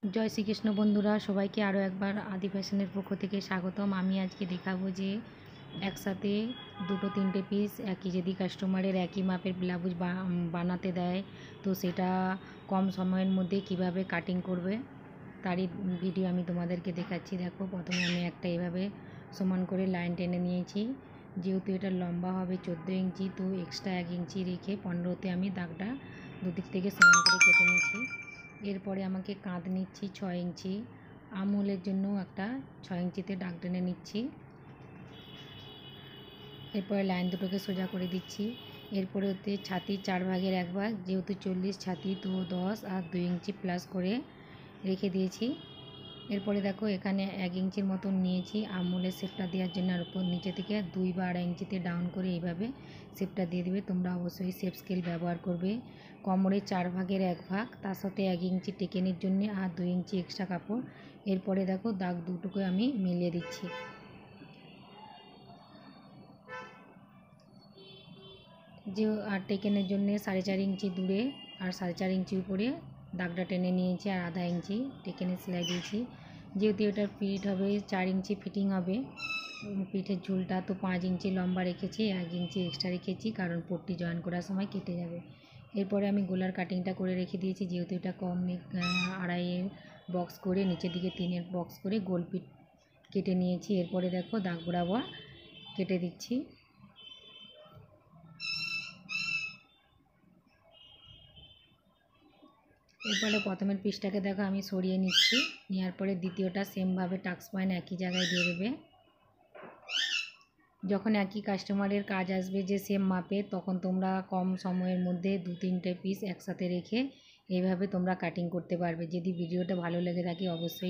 জয় শ্রীকৃষ্ণ বন্ধুরা, সবাইকে আরও একবার আদি ফ্যাশনের পক্ষ থেকে স্বাগতম। আমি আজকে দেখাবো যে একসাথে দুটো তিনটে পিস একই যদি কাস্টমারের একই মাপের ব্লাউজ বানাতে দেয় তো সেটা কম সময়ের মধ্যে কিভাবে কাটিং করবে তারই ভিডিও আমি তোমাদেরকে দেখাচ্ছি। দেখো, প্রথমে আমি একটা এভাবে সমান করে লাইন টেনে নিয়েছি। যেহেতু এটা লম্বা হবে 14 ইঞ্চি, তো এক্সট্রা 1 ইঞ্চি রেখে 15তে আমি দাগটা দুদিক থেকে সমান করে কেটে নিয়েছি। এরপরে আমাকে কাঁধ নিচ্ছি 6 ইঞ্চি, আমুলের জন্য একটা 6 ইঞ্চিতে দাগ টেনে নিচ্ছি। এরপরে লাইন দুটোকে সোজা করে দিচ্ছি। এরপরে হচ্ছে ছাতির 4 ভাগের 1 ভাগ, যেহেতু 40 ছাতি তো 10 আর 2 ইঞ্চি প্লাস করে রেখে দিয়েছি। এরপরে দেখো, এখানে 1 ইঞ্চির মতন নিয়েছি আমুলের শেপটা দেওয়ার জন্য, আর উপর নিচে থেকে 2 বা 2.5 ইঞ্চিতে ডাউন করে এইভাবে শেপটা দিয়ে দেবে। তোমরা অবশ্যই শেপ স্কেল ব্যবহার করবে। কোমরের 4 ভাগের 1 ভাগ, তার সাথে 1 ইঞ্চি টেকেনের জন্য আর 2 ইঞ্চি এক্সট্রা কাপড়। এরপরে দেখো, দাগ দুটোকে আমি মিলিয়ে দিচ্ছি। যে আর টেকেনের জন্য 4.5 ইঞ্চি দূরে আর 4.5 ইঞ্চি উপরে দাগটা টেনে নিয়েছি, আর আধা ইঞ্চি টেকেনের সেলাই দিয়েছি। যেহেতু এটার ফিট হবে 4 ইঞ্চি ফিটিং হবে, পিঠের ঝুলটা তো 5 ইঞ্চি লম্বা রেখেছি, 1 ইঞ্চি এক্সট্রা রেখেছি কারণ পট্টি জয়েন করার সময় কেটে যাবে। এরপরে আমি গলার কাটিংটা করে রেখে দিয়েছি। যেহেতু এটা কম 2.5-এর বক্স করে নিচের দিকে 3-এর বক্স করে গোল পিঠ কেটে নিয়েছি। এরপরে দেখো, দাগ বরাবর কেটে দিচ্ছি। এরপরে প্রথমের পিসটাকে দেখো আমি সরিয়ে নিচ্ছি। নেওয়ার পরে দ্বিতীয়টা সেমভাবে টাক্স পয়েন্ট একই জায়গায় দিয়ে দেবে। যখন একই কাস্টমারের কাজ আসবে যে সেম মাপে, তখন তোমরা কম সময়ের মধ্যে 2-3টে পিস একসাথে রেখে এইভাবে তোমরা কাটিং করতে পারবে। যদি ভিডিওটা ভালো লেগে থাকে অবশ্যই